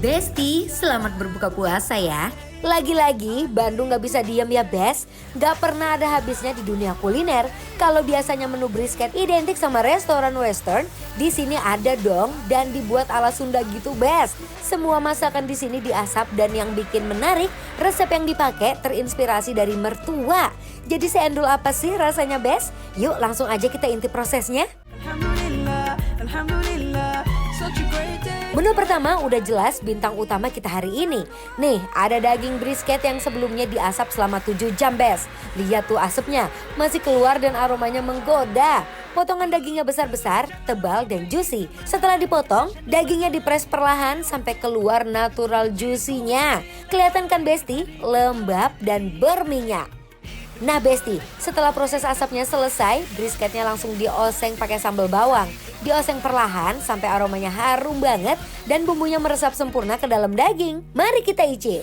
Besti, selamat berbuka puasa ya. Lagi-lagi Bandung gak bisa diem ya Bes. Gak pernah ada habisnya di dunia kuliner. Kalau biasanya menu brisket identik sama restoran western, di sini ada dong dan dibuat ala Sunda gitu Bes. Semua masakan di sini diasap dan yang bikin menarik, resep yang dipakai terinspirasi dari mertua. Jadi seendul apa sih rasanya Bes? Yuk langsung aja kita intip prosesnya. Menu pertama udah jelas bintang utama kita hari ini. Nih ada daging brisket yang sebelumnya diasap selama 7 jam Bes. Lihat tuh asapnya, masih keluar dan aromanya menggoda. Potongan dagingnya besar-besar, tebal dan juicy. Setelah dipotong, dagingnya dipres perlahan sampai keluar natural juicy-nya. Kelihatan kan Besti, lembab dan berminyak. Nah Besti, setelah proses asapnya selesai, brisketnya langsung dioseng pakai sambal bawang. Dioseng perlahan sampai aromanya harum banget dan bumbunya meresap sempurna ke dalam daging. Mari kita icip.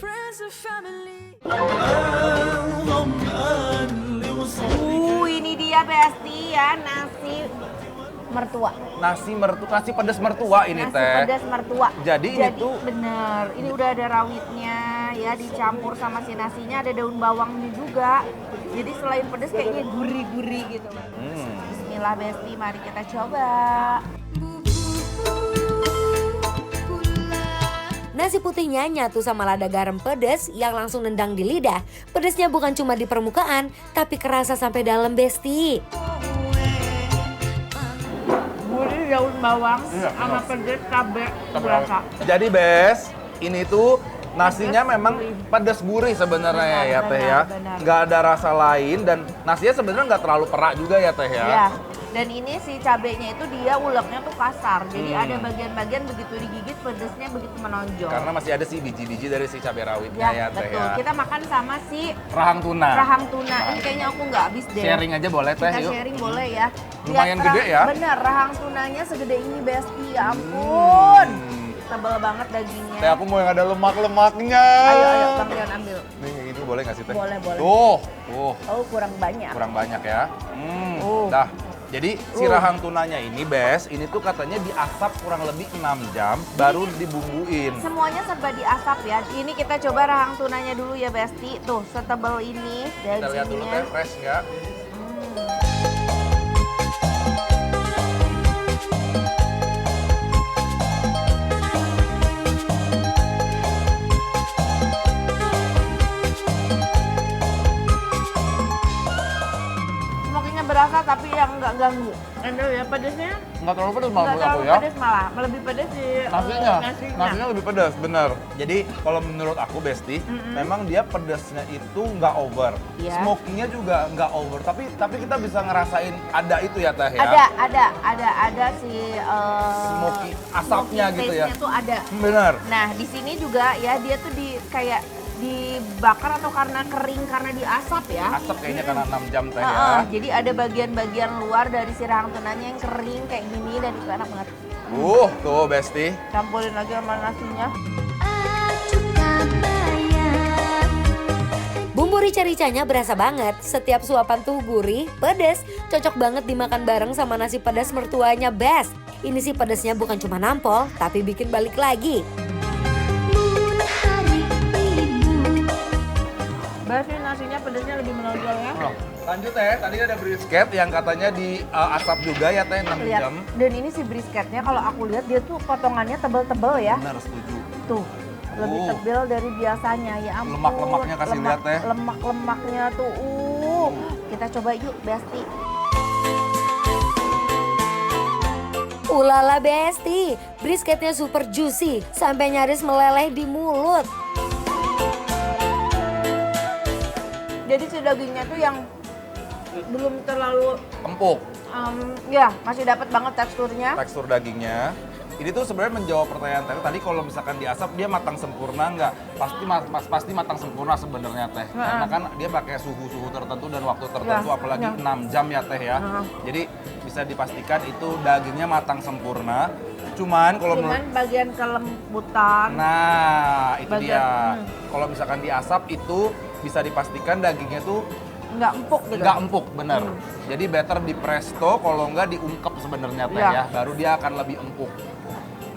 Ini dia Besti ya, nasi mertua. Nasi pedas mertua ini Nasi teh. pedas mertua. Jadi ini tuh bener, ini udah ada rawitnya ya, dicampur sama si nasinya, ada daun bawangnya juga. Jadi selain pedas kayaknya gurih-gurih gitu. Bismillah Besti, mari kita coba. Nasi putihnya nyatu sama lada garam pedas yang langsung nendang di lidah. Pedasnya bukan cuma di permukaan, tapi kerasa sampai dalam Besti. Gurih daun bawang sama pedas cabai berasa. Jadi Bes, ini tuh nasinya memang pedas gurih sebenarnya ya teh ya. Benar. Nggak ada rasa lain dan nasinya sebenarnya nggak terlalu perak juga ya teh ya. Ya. Dan ini si cabenya itu dia uleknya tuh kasar. Jadi ada bagian-bagian begitu digigit pedasnya begitu menonjol. Karena masih ada sih biji-biji dari si cabai rawitnya ya teh betul. ya. Kita makan sama si Rahang tuna. rahang tuna. Ini kayaknya aku nggak habis deh. Sharing aja boleh teh Kita yuk. sharing boleh ya. Lumayan Lihat gede ya. Bener, rahang tunanya segede ini Besti. Ya ampun. Tebal banget dagingnya. Teh aku mau yang ada lemak-lemaknya. Ayo Bang Dion ambil. Nih ini boleh nggak sih teh? Boleh. Tuh. Oh kurang banyak. Kurang banyak ya. Oh. Dah. Jadi si rahang tunanya ini Bes, ini tuh katanya diasap kurang lebih 6 jam baru dibumbuin. Semuanya serba diasap ya. Ini kita coba rahang tunanya dulu ya Besti. Tuh setebal ini Kita lihat dulu teh dagingnya. fresh nggak? Smokinya berasa tapi yang nggak ganggu. Enak ya pedesnya? Nggak terlalu pedas Nggak malah menurut terlalu aku ya. pedes malah. Lebih pedes di Nasinya lebih pedas, bener. Jadi kalau menurut aku Besti, memang dia pedasnya itu nggak over. Iya. Smokinya juga nggak over, tapi kita bisa ngerasain ada itu ya teh ya. Ada si Smoky asapnya smoky gitu ya. taste-nya tuh ada. Bener. Nah di sini juga ya dia tuh kayak dibakar atau karena kering karena diasap ya. Asap kayaknya karena 6 jam teh ya. Jadi ada bagian-bagian luar dari si rahang tunanya yang kering kayak gini dan itu enak banget. Tuh Besti. Campurin lagi sama nasinya. Bumbu rica-ricanya berasa banget. Setiap suapan tuh gurih, pedas. Cocok banget dimakan bareng sama nasi pedas mertuanya Best. Ini sih pedasnya bukan cuma nampol, tapi bikin balik lagi. Berarti nasinya pedasnya lebih menonjol ya. Lanjut teh, tadi ada brisket yang katanya diasap juga ya teh 6 Lihat. jam. Dan ini si brisketnya kalau aku lihat dia tuh potongannya tebel-tebel ya. Benar, setuju. Tuh. Lebih tebel dari biasanya ya ampun. Lemak-lemaknya kasih lihat teh. Lemak-lemaknya tuh. Kita coba yuk Besti. Ulala Besti, brisketnya super juicy sampai nyaris meleleh di mulut. Jadi si dagingnya tuh yang belum terlalu Empuk ya masih dapat banget teksturnya. tekstur dagingnya. Ini tuh sebenarnya menjawab pertanyaan tadi kalau misalkan diasap dia matang sempurna nggak? Pasti matang sempurna sebenarnya teh. Karena kan dia pakai suhu tertentu dan waktu tertentu apalagi 6 jam ya teh ya. Jadi bisa dipastikan itu dagingnya matang sempurna. Cuman bagian kelembutan. Nah, itu dia. Kalau misalkan diasap itu bisa dipastikan dagingnya tuh nggak empuk gitu. Nggak empuk, bener. Jadi better di presto, kalau nggak diungkep sebenarnya teh Iya. ya. Baru dia akan lebih empuk.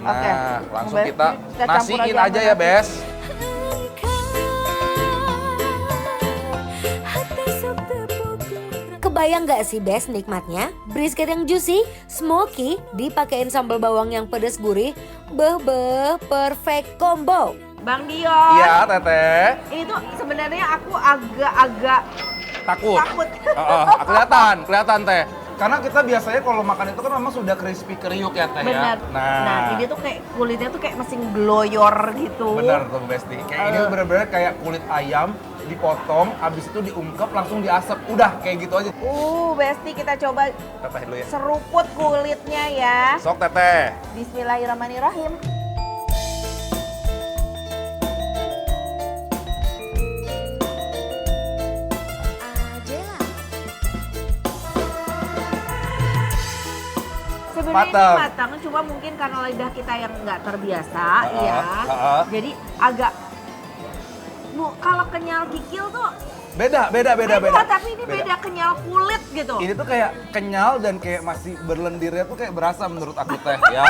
Nah, Oke. langsung Bes, kita kita campur nasiin aja aja sama ya, nasi. Bes. Kebayang nggak sih Bes nikmatnya? Brisket yang juicy, smoky, dipakein sambal bawang yang pedas gurih. Beh, perfect combo. Bang Dion. Iya, Teteh. Ini tuh sebenarnya aku agak-agak Takut. takut. Kelihatan Teh. Karena kita biasanya kalau makan itu kan memang sudah crispy kriuk ya Teh Bener. ya. Nah, ini tuh kayak kulitnya tuh kayak mesin gloyor gitu. Bener tuh Besti. Kayak ini bener-bener kayak kulit ayam dipotong, habis itu diungkep langsung diasap. Udah kayak gitu aja. Besti kita coba Teteh dulu ya. seruput kulitnya ya. Sok Teteh. Bismillahirrahmanirrahim. Sebenarnya ini Matang. matang, cuma mungkin karena lidah kita yang nggak terbiasa, Ha-ha, ya. ha-ha. Jadi agak, kalau kenyal kikil tuh Beda. tapi ini beda kenyal kulit gitu. Ini tuh kayak kenyal dan kayak masih berlendirnya tuh kayak berasa menurut aku Teh ya.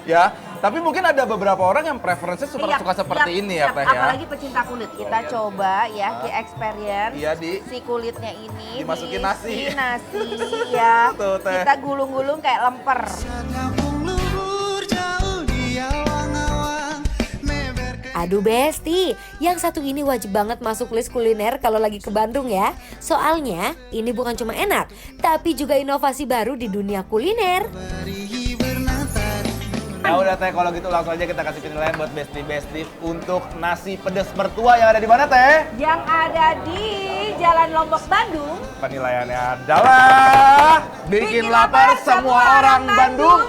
Ya, tapi mungkin ada beberapa orang yang preferensinya Iya, suka seperti ini ya Teh ya. Apalagi pecinta kulit. Kita coba ya, experience Iya, si kulitnya ini Dimasukin nasi. diisi nasi ya. Tuh, Teh. Kita gulung-gulung kayak lemper. Aduh Besti, yang satu ini wajib banget masuk list kuliner kalau lagi ke Bandung ya. Soalnya ini bukan cuma enak, tapi juga inovasi baru di dunia kuliner. Ya udah Teh, kalau gitu langsung aja kita kasih penilaian buat Besti untuk nasi pedas mertua yang ada di mana Teh? Yang ada di Jalan Lombok, Bandung. Penilaiannya adalah bikin lapar semua orang Bandung.